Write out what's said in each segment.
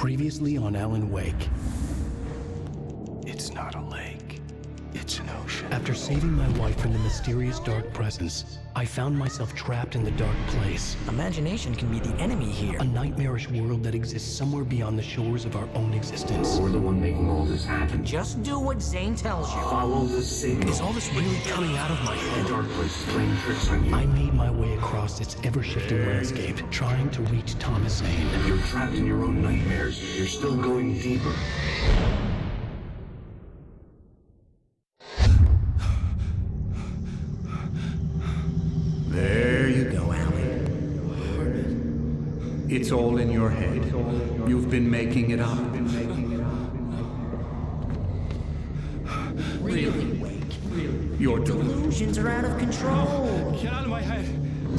Previously on Alan Wake. It's not a lake. It's an ocean. After saving my wife from the mysterious dark presence, I found myself trapped in the dark place. Imagination can be the enemy here. A nightmarish world that exists somewhere beyond the shores of our own existence. We're the one making all this happen. Just do what Zane tells you. Follow the signal. Is all this really coming out of my head? The dark place is playing tricks on you. I made my way across its ever-shifting landscape, trying to reach Thomas Zane. You're trapped in your own nightmares. You're still going deeper. There you go, Alan. It's all in your head. You've been making it up. Really, Wake? Your Delusions are out of control. Get out of my head.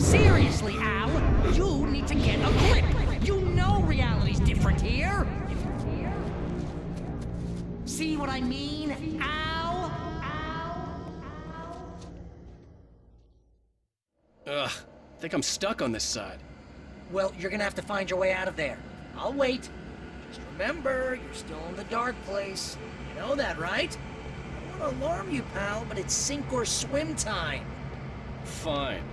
Seriously, Al, you need to get a grip. You know reality's different here. See what I mean, Al? Ugh, I think I'm stuck on this side. Well, you're gonna have to find your way out of there. I'll wait. Just remember, you're still in the dark place. You know that, right? I don't want to alarm you, pal, but it's sink or swim time. Fine.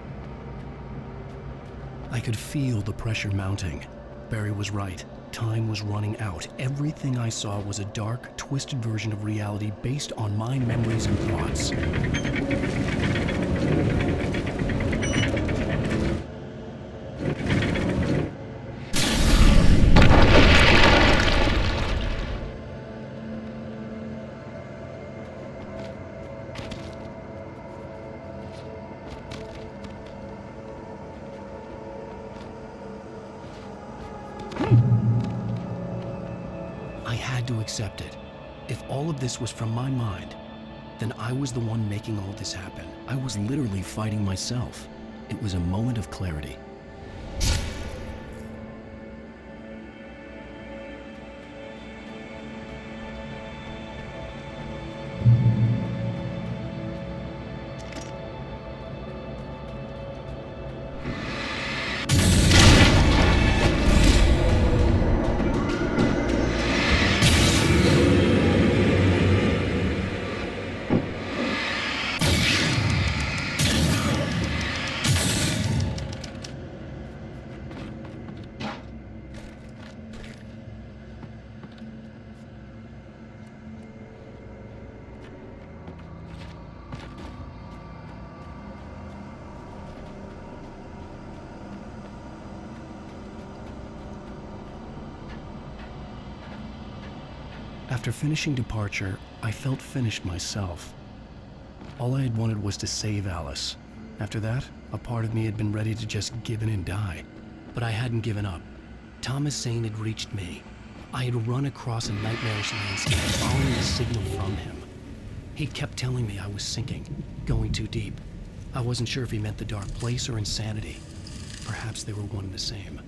I could feel the pressure mounting. Barry was right. Time was running out. Everything I saw was a dark, twisted version of reality based on my memories and thoughts. I had to accept it. If all of this was from my mind, then I was the one making all this happen. I was literally fighting myself. It was a moment of clarity. After finishing Departure, I felt finished myself. All I had wanted was to save Alice. After that, a part of me had been ready to just give in and die. But I hadn't given up. Thomas Zane had reached me. I had run across a nightmarish landscape, following a signal from him. He kept telling me I was sinking, going too deep. I wasn't sure if he meant the dark place or insanity. Perhaps they were one and the same.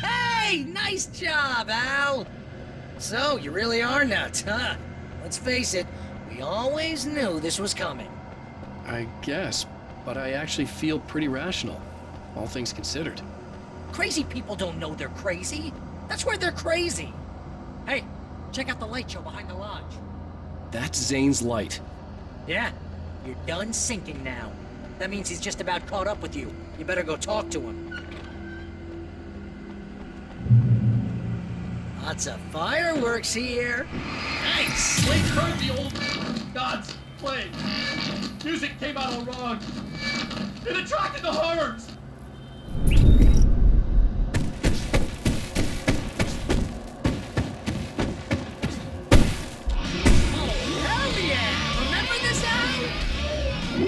Hey, nice job, Al! So, you really are nuts, huh? Let's face it, we always knew this was coming. I guess, but I actually feel pretty rational, all things considered. Crazy people don't know they're crazy. That's why they're crazy. Hey, check out the light show behind the lodge. That's Zane's light. Yeah, you're done sinking now. That means he's just about caught up with you. You better go talk to him. Lots of fireworks here. Nice! Blake heard the old gods play. Music came out all wrong. It attracted the horrors. Oh, hell yeah! Remember this, Al?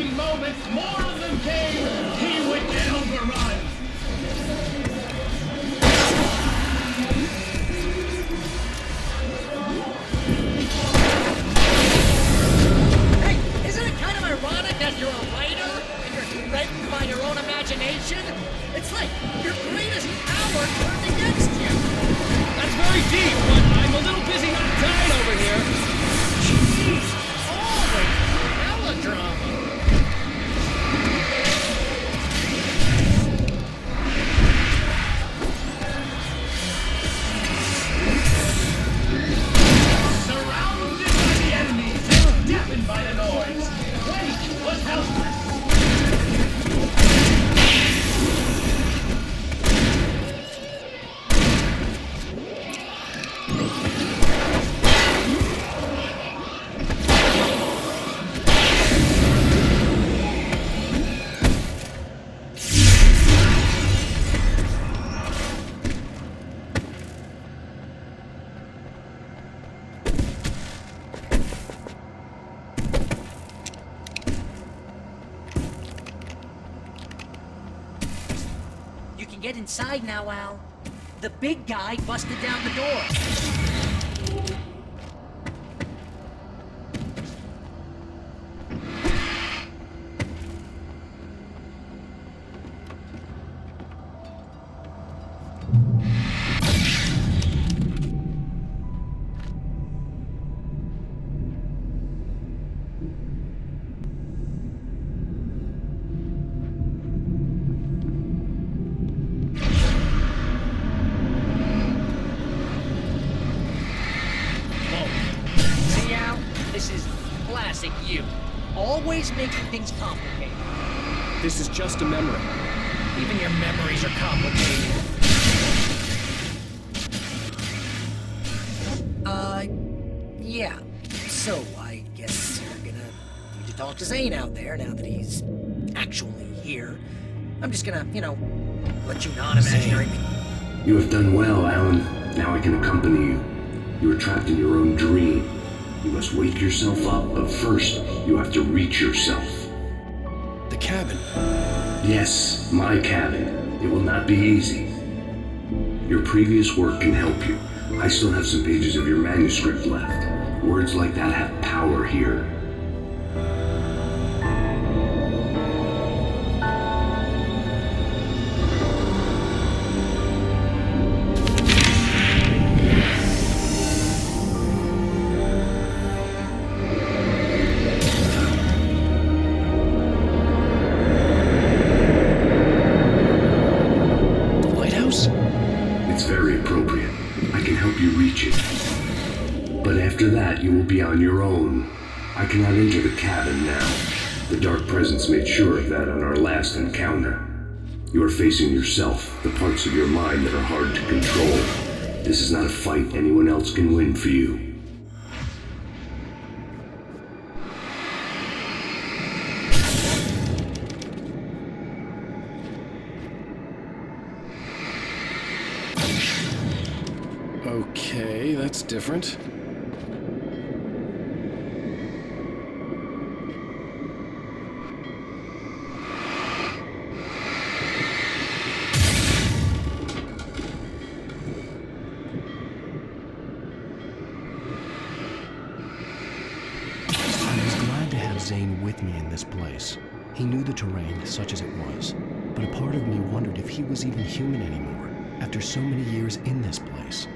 during moments more of them came, he would get overrun. Hey, isn't it kind of ironic that you're a writer and you're threatened by your own imagination? It's like your greatest power turned against you. That's very deep, but I'm a little busy not dying over here. Jeez, always melodrama. Surrounded by the enemies and deafened by the noise. Wait was helpless. You can get inside now, Al. The big guy busted down the door. See, Al? This is classic you. Always making things complicated. This is just a memory. Even your memories are complicated. Yeah. So, I guess you're gonna need to talk to Zane out there now that he's actually here. I'm just gonna, let you non-imaginary... You have done well, Alan. Now I can accompany you. You are trapped in your own dream. You must wake yourself up, but first, you have to reach yourself. The cabin. Yes, my cabin. It will not be easy. Your previous work can help you. I still have some pages of your manuscript left. Words like that have power here. The lighthouse? It's very appropriate. I can help you reach it. But after that, you will be on your own. I cannot enter the cabin now. The Dark Presence made sure of that on our last encounter. You are facing yourself, the parts of your mind that are hard to control. This is not a fight anyone else can win for you. Okay, that's different. I was glad to have Zane with me in this place. He knew the terrain, such as it was, but a part of me wondered if he was even human anymore, after so many years in this place.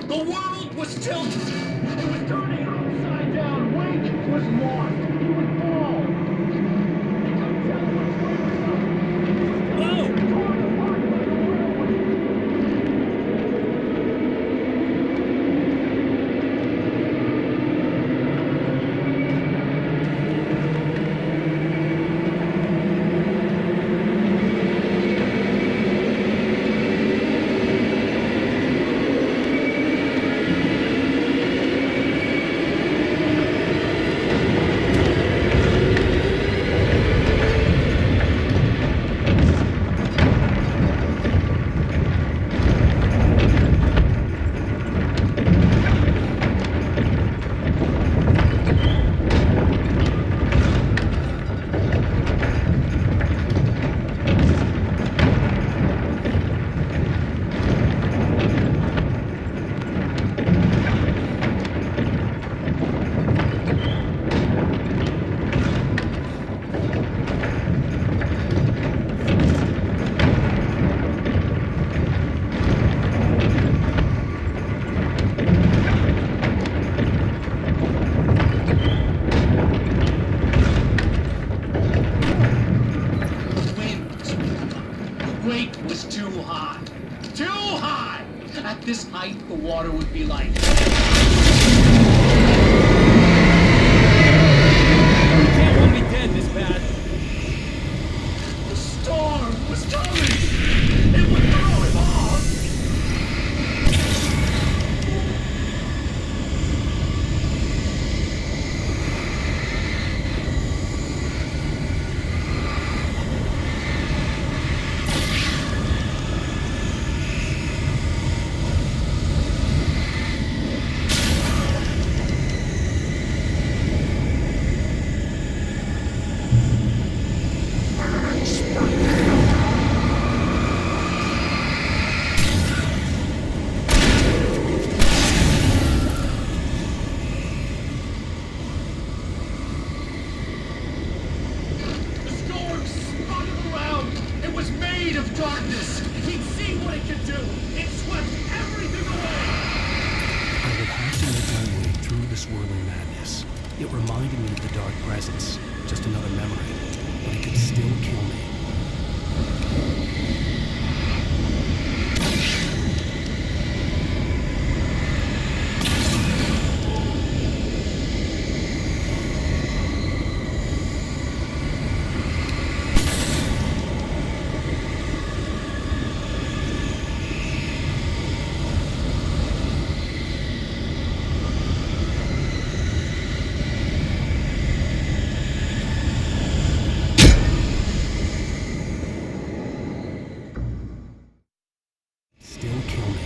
The world was tilted. It was turning upside down. Wake was lost. He would fall. They couldn't tell which way was up. He was being torn apart by the whirlwind. water would be like. You can't want me dead this bad. The storm was coming! It would throw him off! Darkness! He'd seen what it could do! It swept everything away! I would have to make my way through the swirling madness. It reminded me of the dark presence, just another memory, but it could still kill me. Still kill me.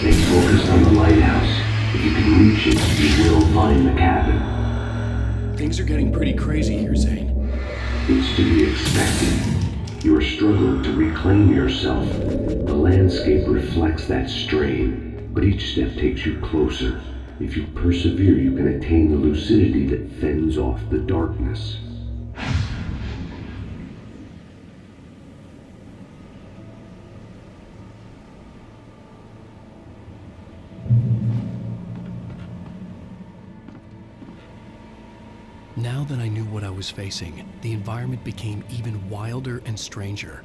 Stay focused on the lighthouse. If you can reach it, you will find the cabin. Things are getting pretty crazy here, Zane. It's to be expected. You are struggling to reclaim yourself. The landscape reflects that strain, but each step takes you closer. If you persevere, you can attain the lucidity that fends off the darkness. Now that I knew what I was facing, the environment became even wilder and stranger.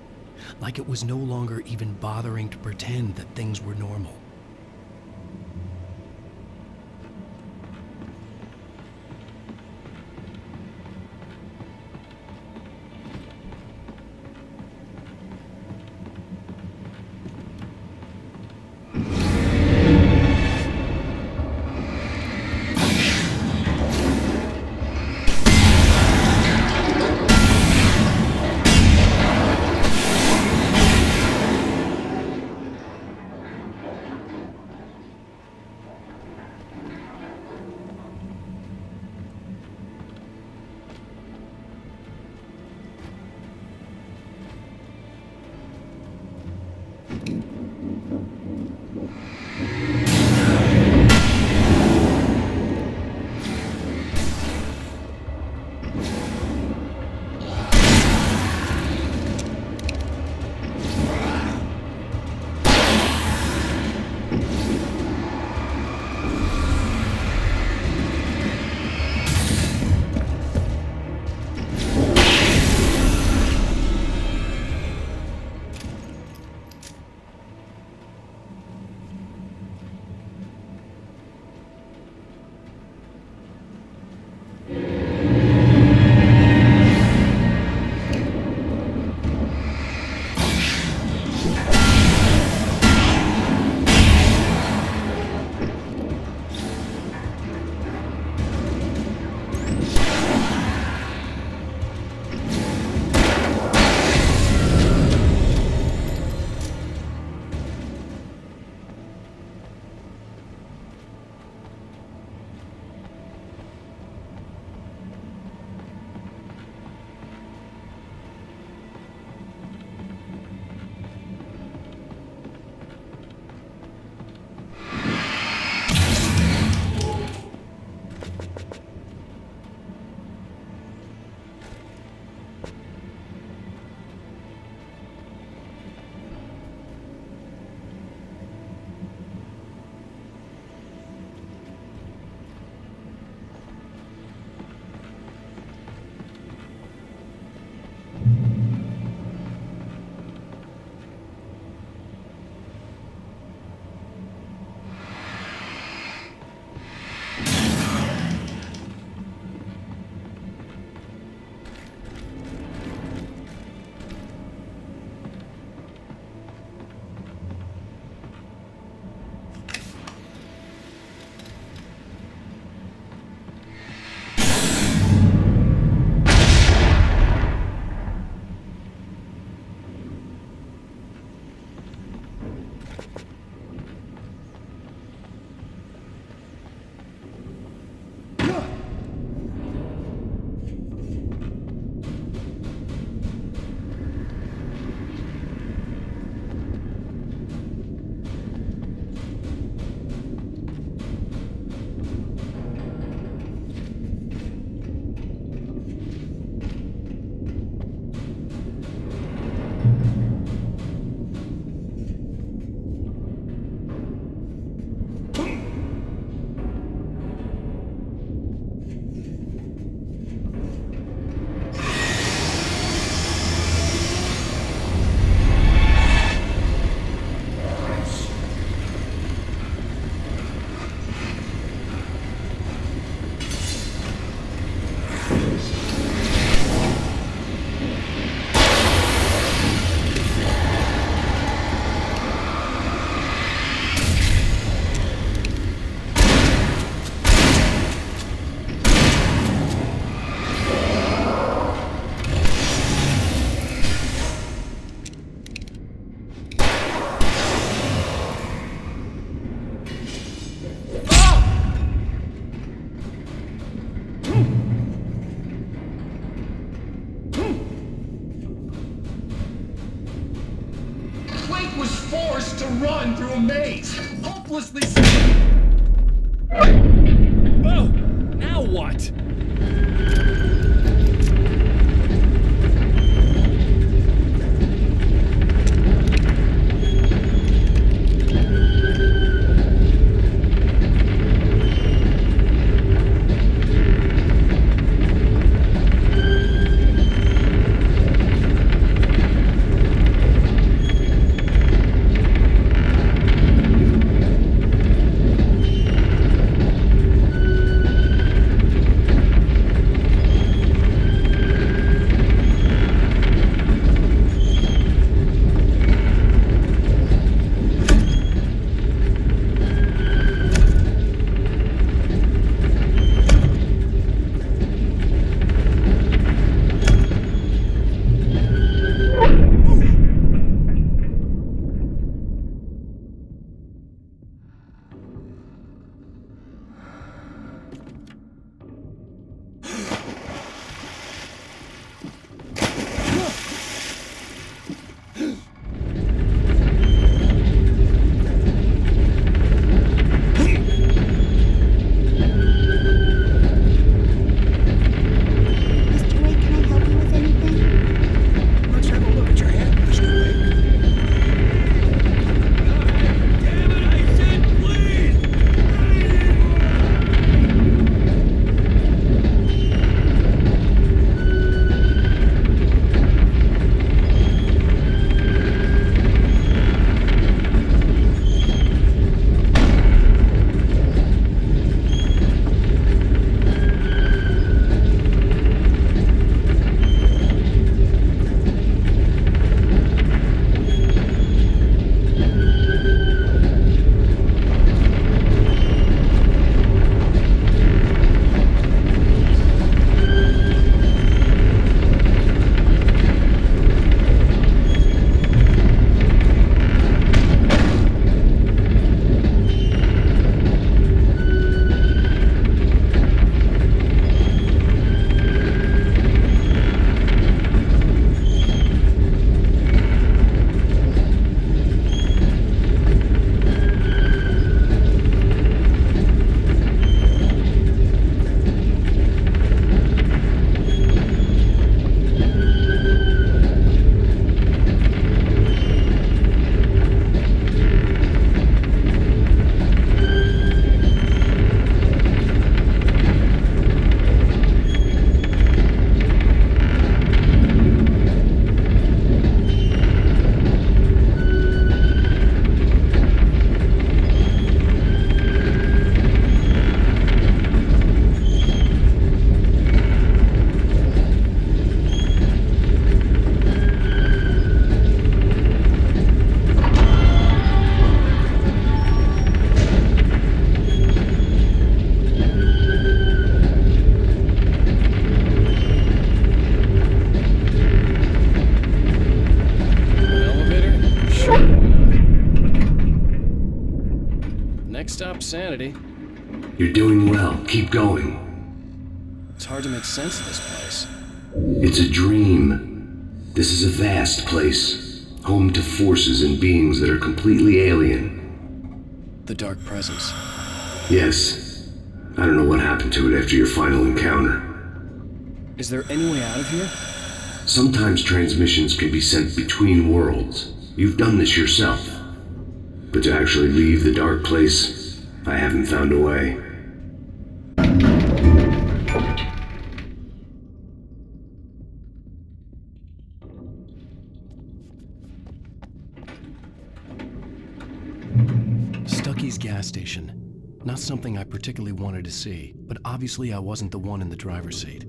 Like it was no longer even bothering to pretend that things were normal. Wake was forced to run through a maze, hopelessly. Oh! Now what? Mr. Wake, can I help you with anything? Let's have a look at your head, Mr. Wake. Next stop, sanity. You're doing well. Keep going. It's hard to make sense of this place. It's a dream. This is a vast place, home to forces and beings that are completely alien. The Dark Presence. Yes. I don't know what happened to it after your final encounter. Is there any way out of here? Sometimes transmissions can be sent between worlds. You've done this yourself. But to actually leave the dark place, I haven't found a way. Stucky's gas station. Not something I particularly wanted to see, but obviously I wasn't the one in the driver's seat.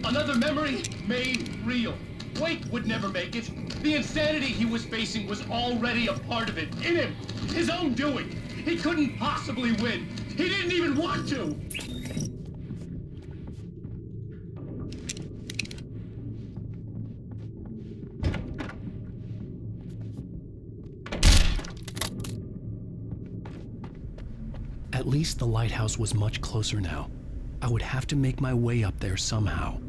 Another memory made real. Wake would never make it. The insanity he was facing was already a part of it, in him. His own doing. He couldn't possibly win. He didn't even want to. At least the lighthouse was much closer now. I would have to make my way up there somehow.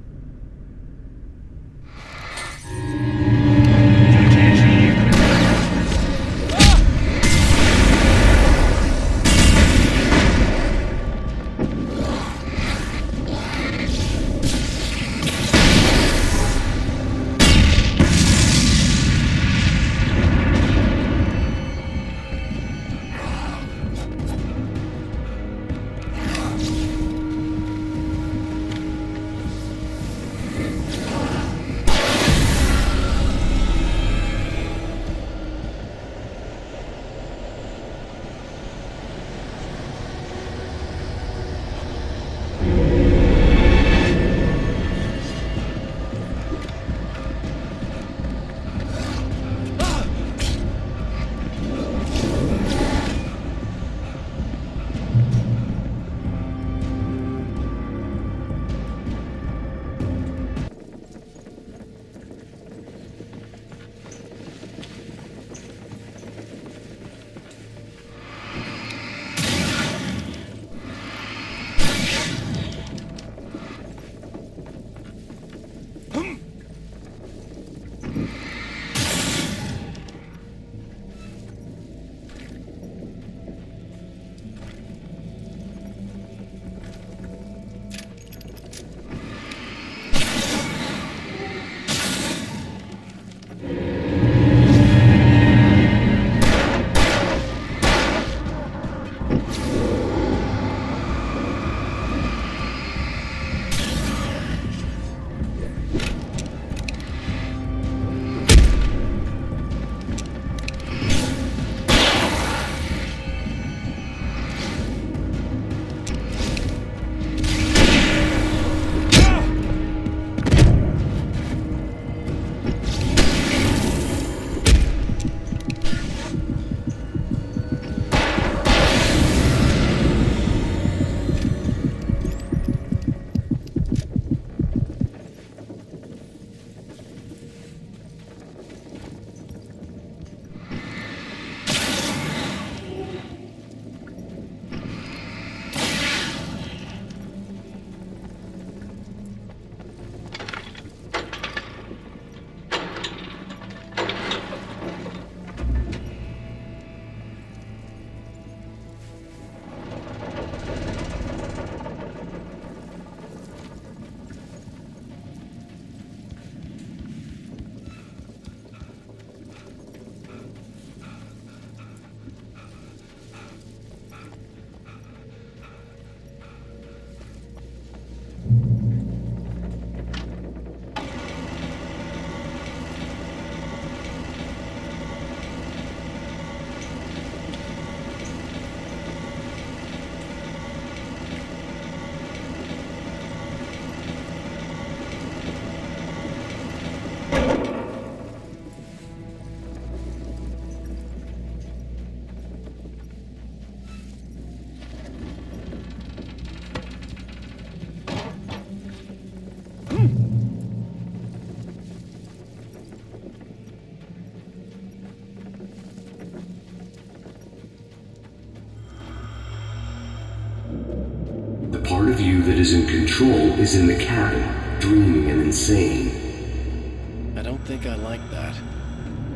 part of you that is in control is in the cabin, dreaming and insane. I don't think I like that.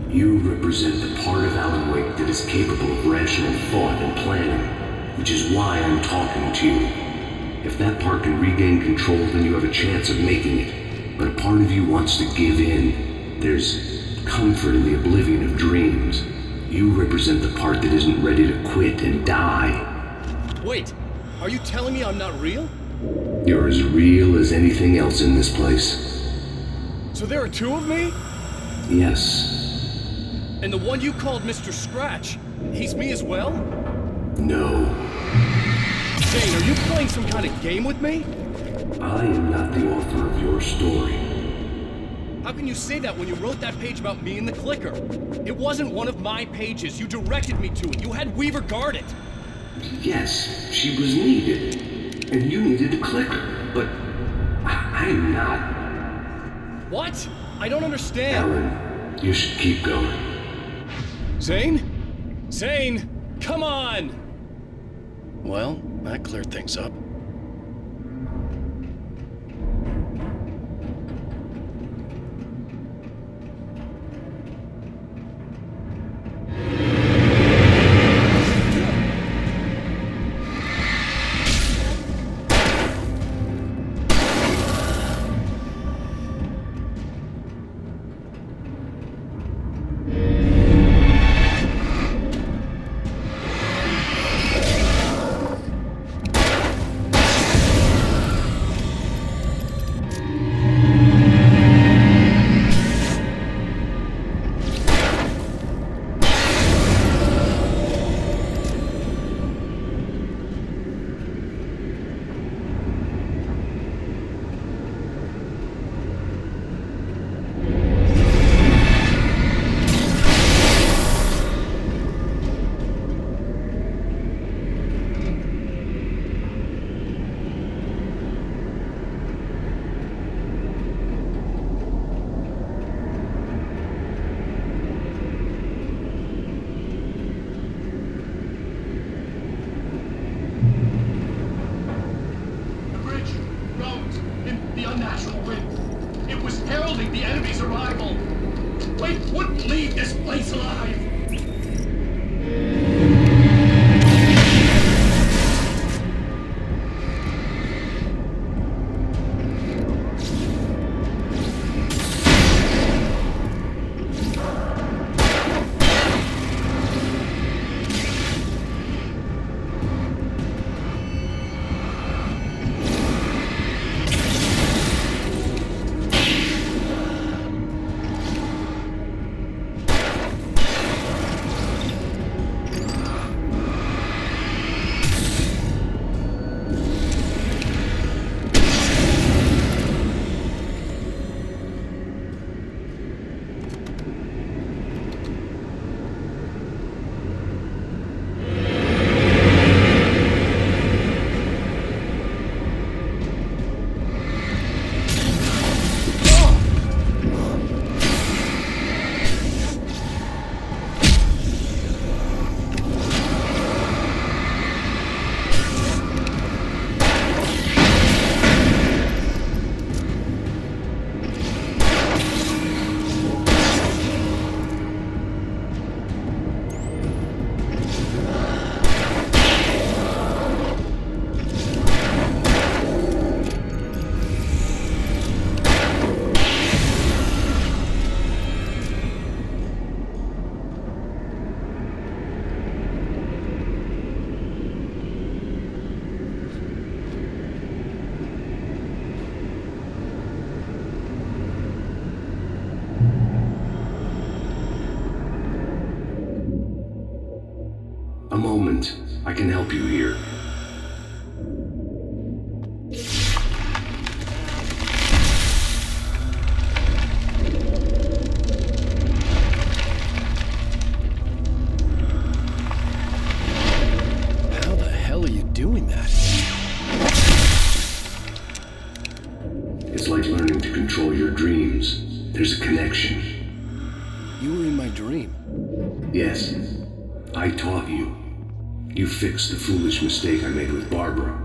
You represent the part of Alan Wake that is capable of rational thought and planning, which is why I'm talking to you. If that part can regain control, then you have a chance of making it. But a part of you wants to give in. There's comfort in the oblivion of dreams. You represent the part that isn't ready to quit and die. Wait, are you telling me I'm not real? You're as real as anything else in this place. So there are two of me? Yes. And the one you called Mr. Scratch, he's me as well? No. Zane, are you playing some kind of game with me? I am not the author of your story. How can you say that when you wrote that page about me and the clicker? It wasn't one of my pages. You directed me to it. You had Weaver guard it. Yes, she was needed. And you needed to click her. But I'm not. What? I don't understand. Alan, you should keep going. Zane? Zane! Come on! Well, that cleared things up. The bridge groaned in the unnatural wind. It was heralding the enemy's arrival. Wake wouldn't leave this place alive. A moment. I can help you here. How the hell are you doing that? It's like learning to control your dreams. There's a connection. You were in my dream. Yes, I taught you. You fixed the foolish mistake I made with Barbara.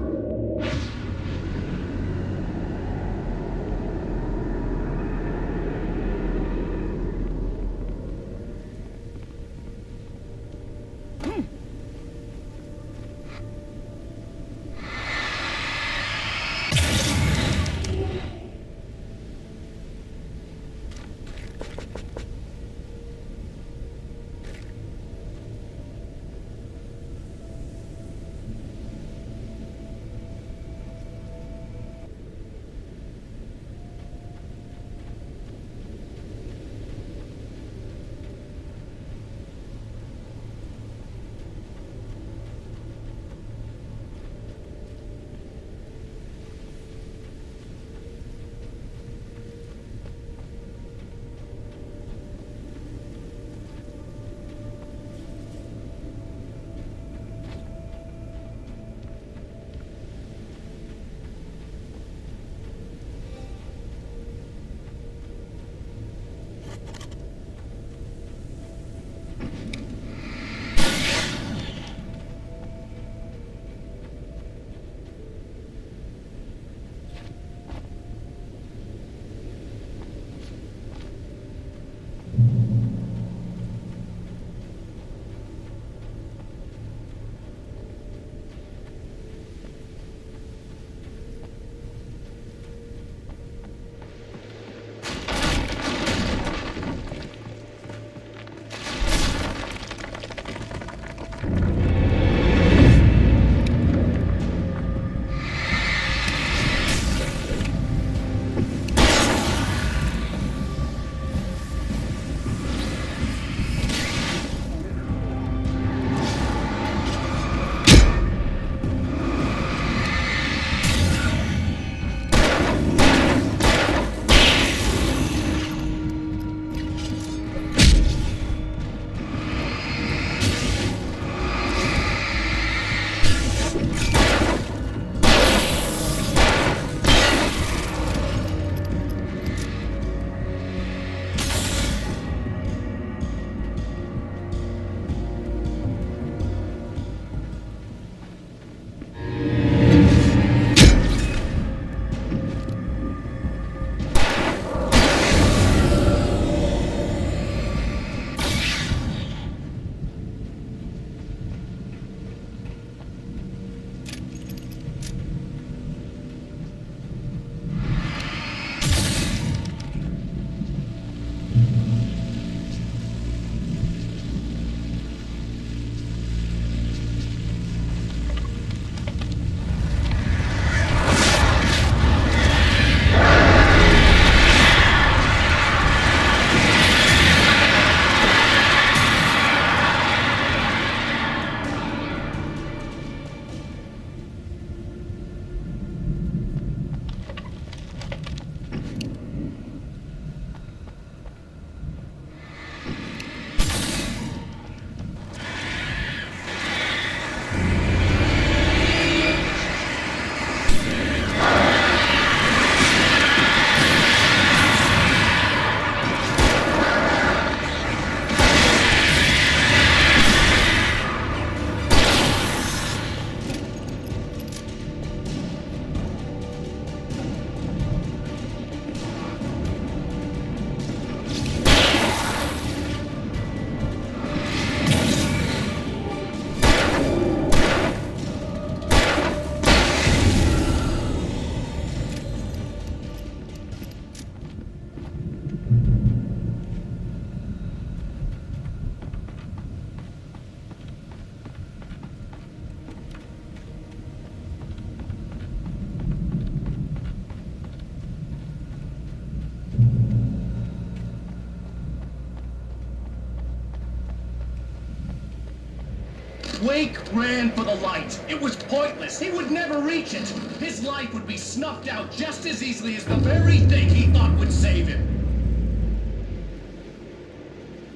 Wake ran for the light. It was pointless. He would never reach it. His life would be snuffed out just as easily as the very thing he thought would save him.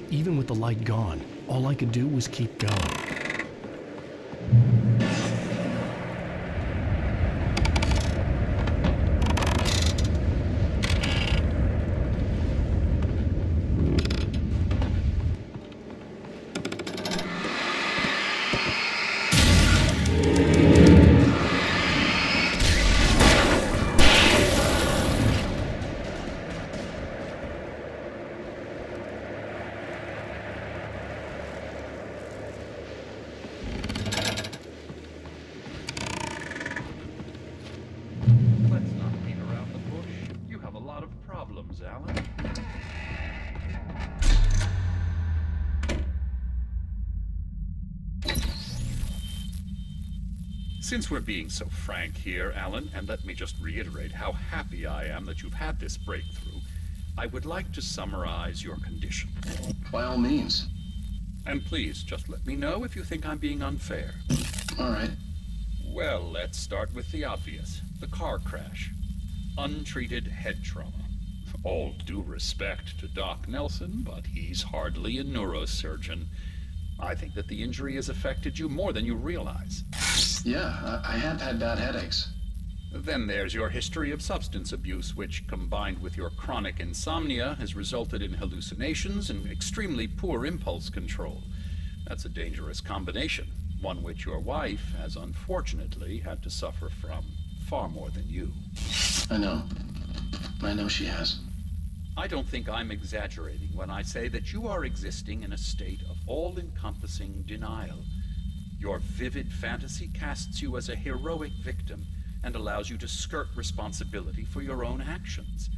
Even with the light gone, all I could do was keep going. Let's not beat around the bush. You have a lot of problems, Alan. Since we're being so frank here, Alan, and let me just reiterate how happy I am that you've had this breakthrough, I would like to summarize your condition. By all means. And please, just let me know if you think I'm being unfair. All right. Well, let's start with the obvious. The car crash. Untreated head trauma. All due respect to Doc Nelson, but he's hardly a neurosurgeon. I think that the injury has affected you more than you realize. Yeah, I have had bad headaches. Then there's your history of substance abuse, which, combined with your chronic insomnia, has resulted in hallucinations and extremely poor impulse control. That's a dangerous combination, one which your wife has unfortunately had to suffer from far more than you. I know. I know she has. I don't think I'm exaggerating when I say that you are existing in a state of all-encompassing denial. Your vivid fantasy casts you as a heroic victim and allows you to skirt responsibility for your own actions.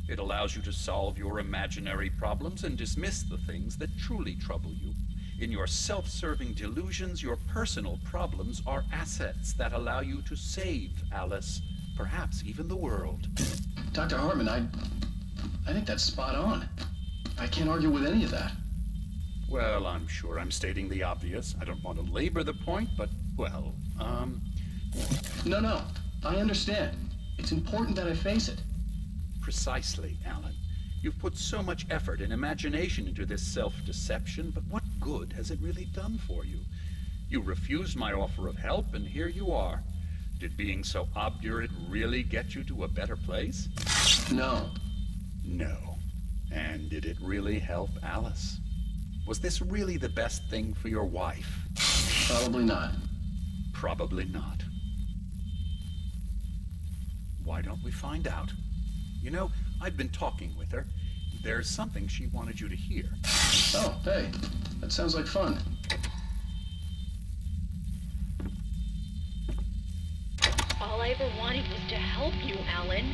It allows you to solve your imaginary problems and dismiss the things that truly trouble you. In your self-serving delusions, your personal problems are assets that allow you to save Alice, perhaps even the world. Dr. Hartman, I think that's spot on. I can't argue with any of that. Well, I'm sure I'm stating the obvious. I don't want to labor the point, but, well, No, I understand. It's important that I face it. Precisely, Alan. You've put so much effort and imagination into this self-deception, but what good has it really done for you? You refused my offer of help, and here you are. Did being so obdurate really get you to a better place? No. No. And did it really help Alice? Was this really the best thing for your wife? Probably not. Probably not. Why don't we find out? You know, I've been talking with her. There's something she wanted you to hear. Oh, hey. That sounds like fun. All I ever wanted was to help you, Alan.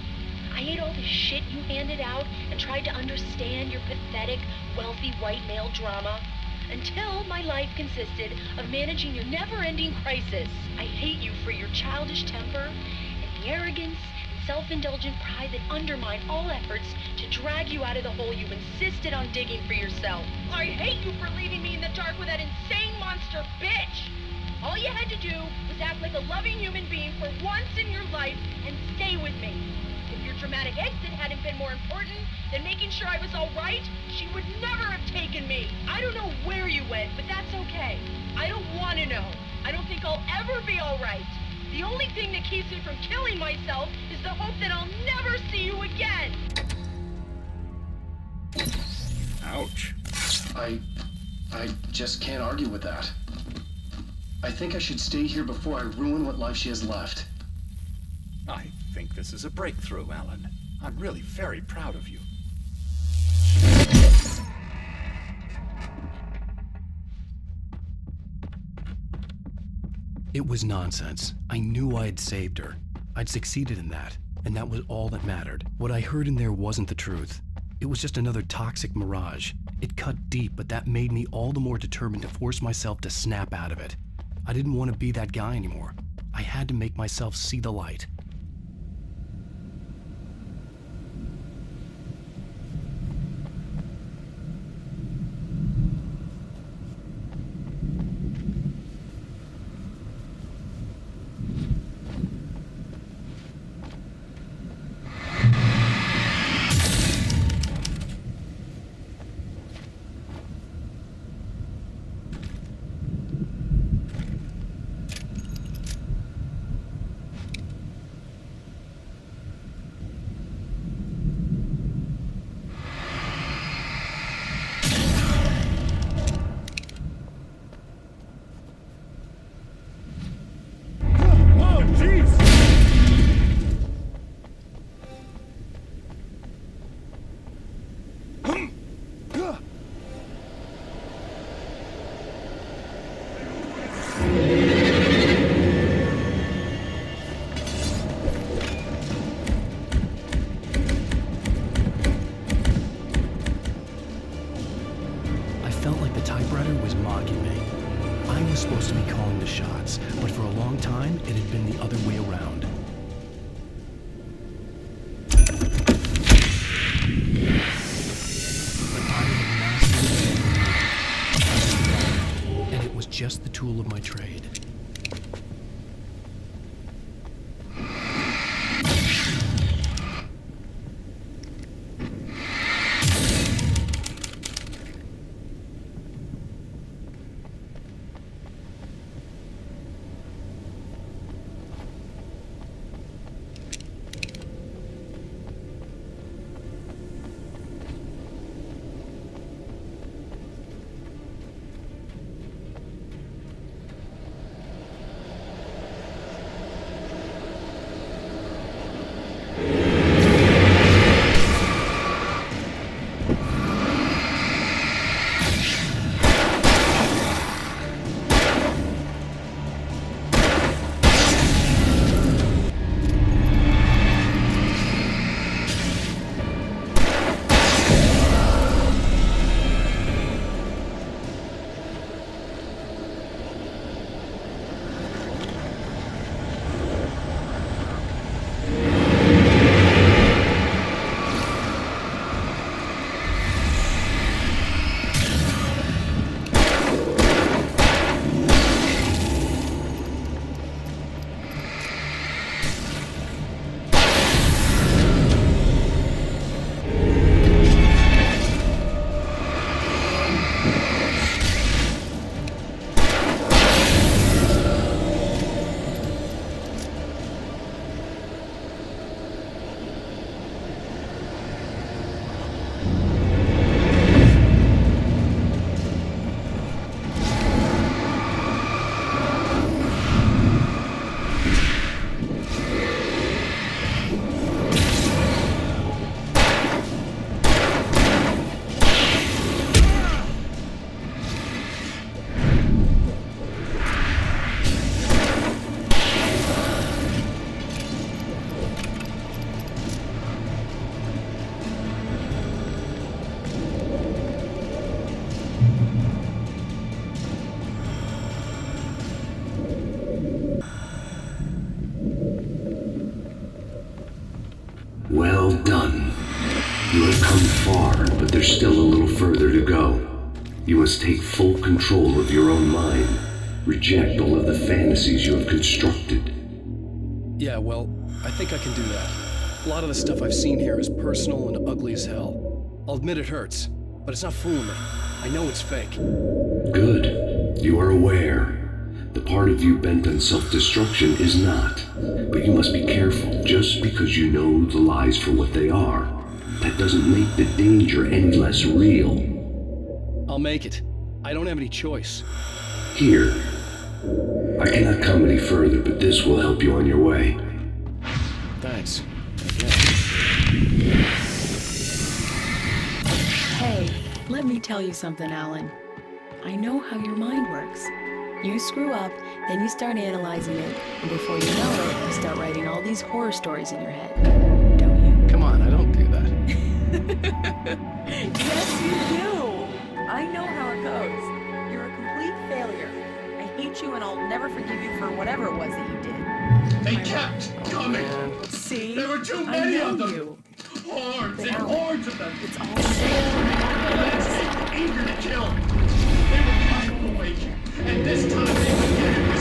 I ate all the shit you handed out and tried to understand your pathetic, wealthy white male drama until my life consisted of managing your never-ending crisis. I hate you for your childish temper and the arrogance and self-indulgent pride that undermine all efforts to drag you out of the hole you insisted on digging for yourself. I hate you for leaving me in the dark with that insane monster bitch! All you had to do was act like a loving human being for once in your life and stay with me. If your dramatic exit hadn't been more important than making sure I was all right, she would never have taken me. I don't know where you went, but that's okay. I don't want to know. I don't think I'll ever be all right. The only thing that keeps me from killing myself is the hope that I'll never see you again. Ouch. I just can't argue with that. I think I should stay here before I ruin what life she has left. I think this is a breakthrough, Alan. I'm really very proud of you. It was nonsense. I knew I had saved her. I'd succeeded in that, and that was all that mattered. What I heard in there wasn't the truth. It was just another toxic mirage. It cut deep, but that made me all the more determined to force myself to snap out of it. I didn't want to be that guy anymore. I had to make myself see the light. had been the other way around. But I had mastered it, and it was just the tool of my trade. Well done. You have come far, but there's still a little further to go. You must take full control of your own mind. Reject all of the fantasies you have constructed. Yeah, well, I think I can do that. A lot of the stuff I've seen here is personal and ugly as hell. I'll admit it hurts, but it's not fooling me. I know it's fake. Good. You are aware. The part of you bent on self-destruction is not. But you must be careful. Just because you know the lies for what they are, that doesn't make the danger any less real. I'll make it. I don't have any choice. Here. I cannot come any further, but this will help you on your way. Thanks. Hey, let me tell you something, Alan. I know how your mind works. You screw up, then you start analyzing it, and before you know it, you start writing all these horror stories in your head. Don't you? Come on, I don't do that. Yes, you do! I know how it goes. You're a complete failure. I hate you and I'll never forgive you for whatever it was that you did. They kept coming. See? There were too I many know of them. you. Hordes But and Alan, hordes of them. It's all sad. Eager to kill. They were finally awake, and this time they would get it with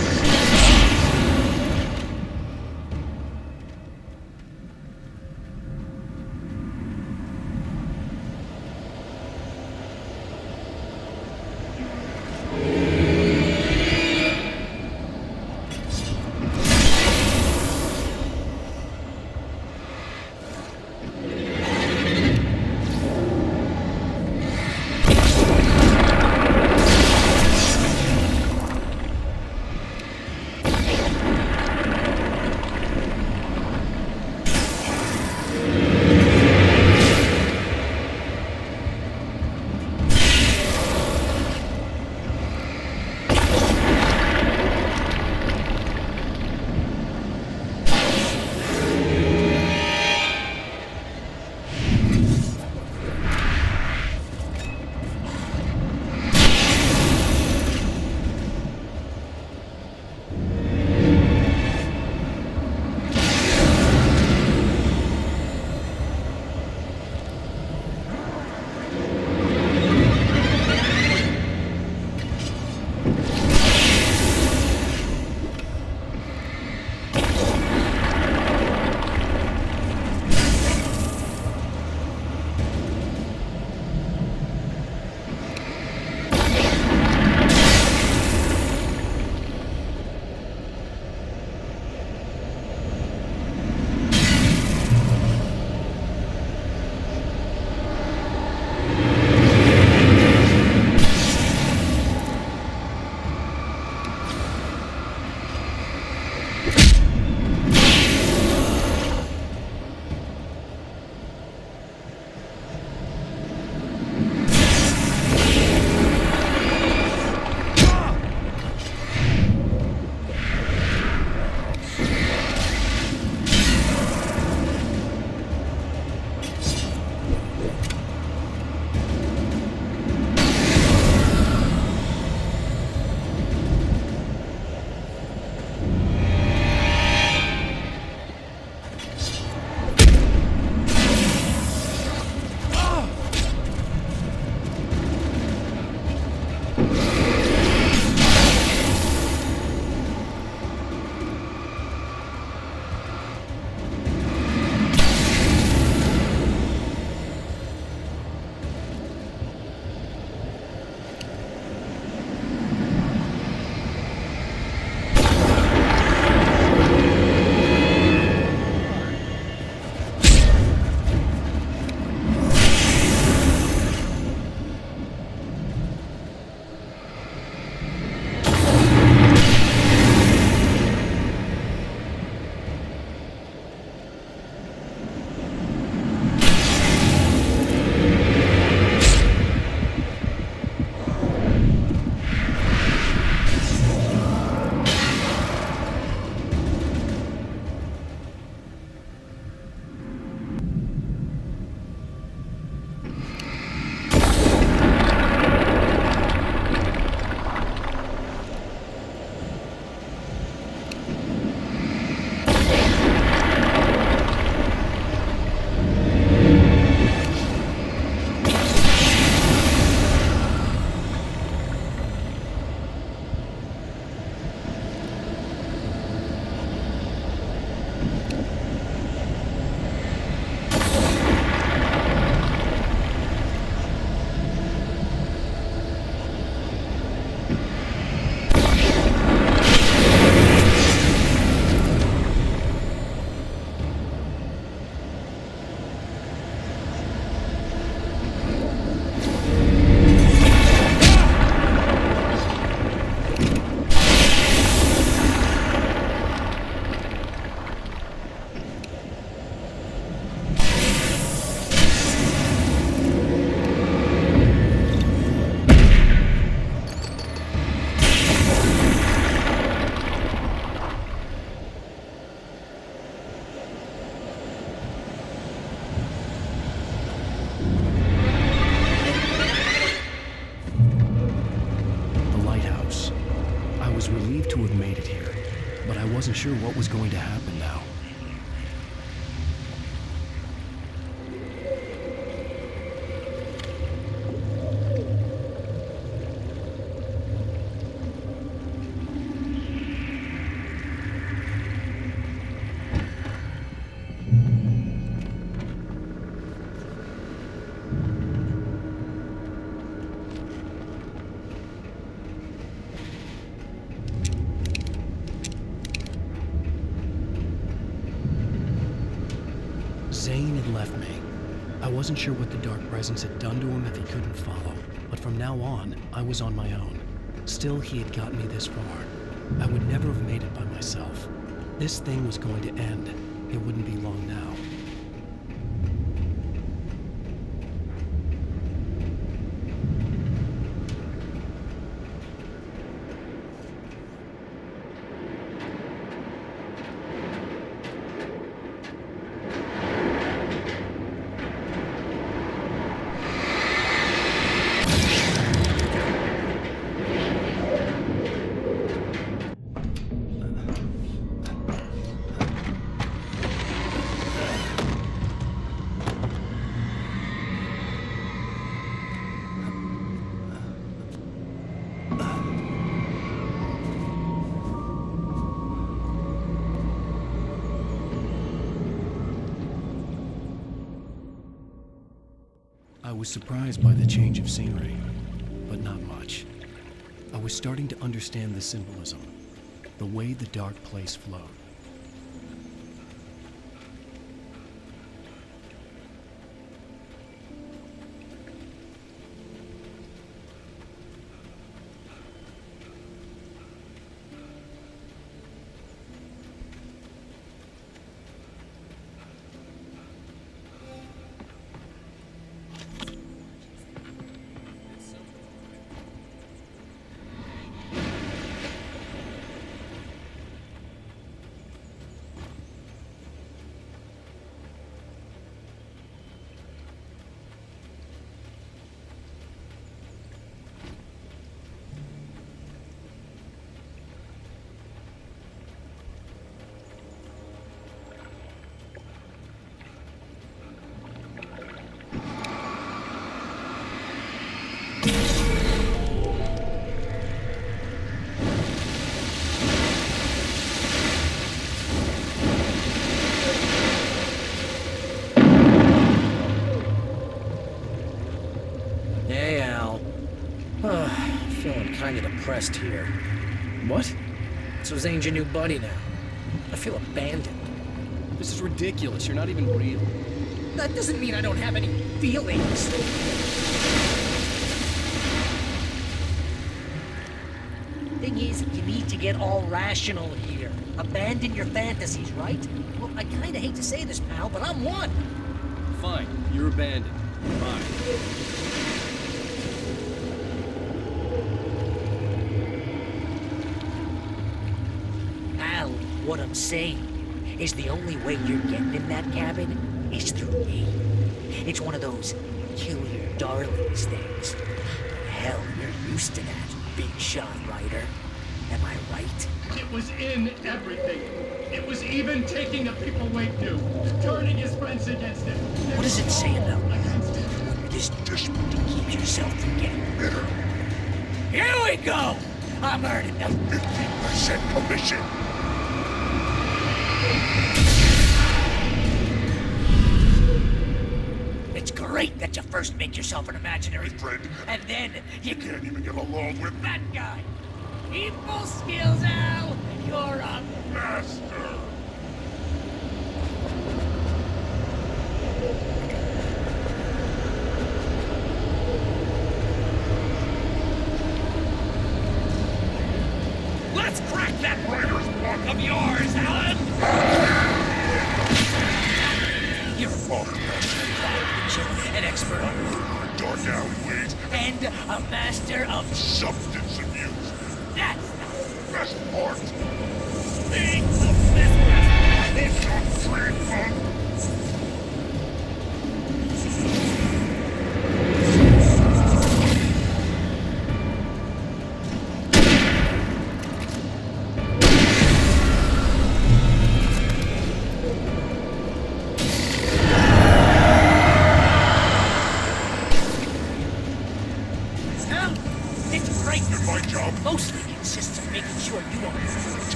sure what was going to happen now. Zane had left me. I wasn't sure what the dark presence had done to him if he couldn't follow, but from now on, I was on my own. Still, he had gotten me this far. I would never have made it by myself. This thing was going to end. It wouldn't be long now. I was surprised by the change of scenery, but not much. I was starting to understand the symbolism, the way the dark place flowed. Kind of depressed here. What? So Zane's your new buddy now. I feel abandoned. This is ridiculous. You're not even real. That doesn't mean I don't have any feelings. Thing is, you need to get all rational here. Abandon your fantasies, right? Well, I kinda hate to say this, pal, but I'm one. Fine. You're abandoned. Fine. What I'm saying is the only way you're getting in that cabin is through me. It's one of those kill your darlings things. Hell, you're used to that, big shot writer. Am I right? It was in everything. It was even taking the people Wade knew, turning his friends against him. What does it say about you? When you're this desperate to keep yourself from getting bitter. Here we go! I'm earning the 50% commission. It's great that you first make yourself an imaginary friend, and then you can't even get along with that guy. Evil skills, Al! You're a master! Let's crack that writer's block of yours, Alan! You're an expert on dark alleyways and a master of substance abuse. That's the best part. Being the best is your trademark.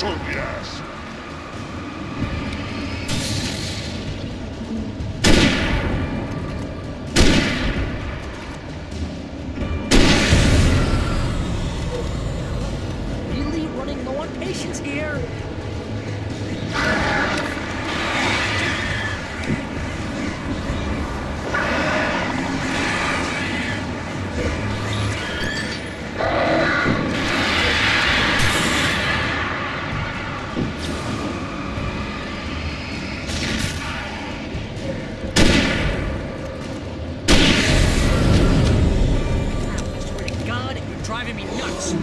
yes. Really running low on patience here. I swear to God, you're driving me nuts.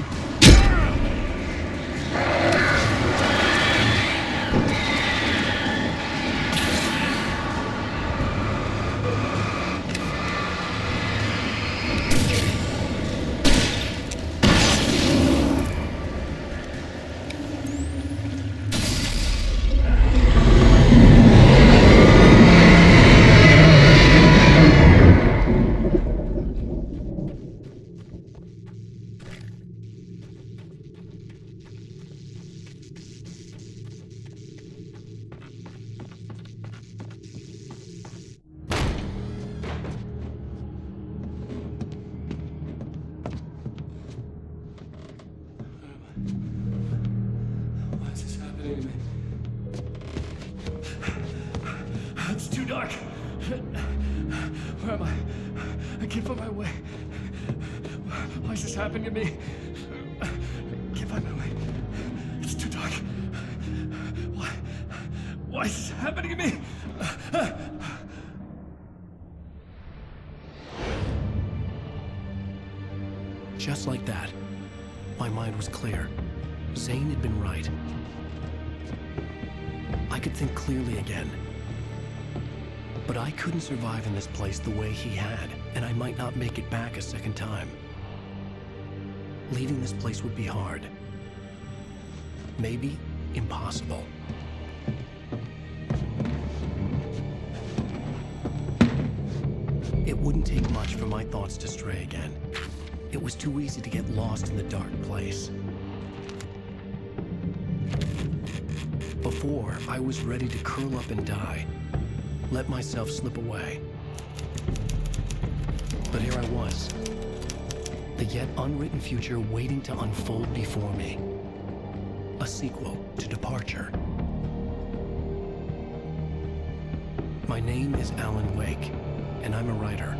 Why is this happening to me? It's too dark. Where am I? I can't find my way. Why is this happening to me? I can't find my way. It's too dark. Why is this happening to me? Just like that, my mind was clear. Zane had been right. I could think clearly again. But I couldn't survive in this place the way he had, and I might not make it back a second time. Leaving this place would be hard. Maybe impossible. It wouldn't take much for my thoughts to stray again. It was too easy to get lost in the dark place. Before, I was ready to curl up and die, let myself slip away. But here I was, the yet unwritten future waiting to unfold before me. A sequel to Departure. My name is Alan Wake, and I'm a writer.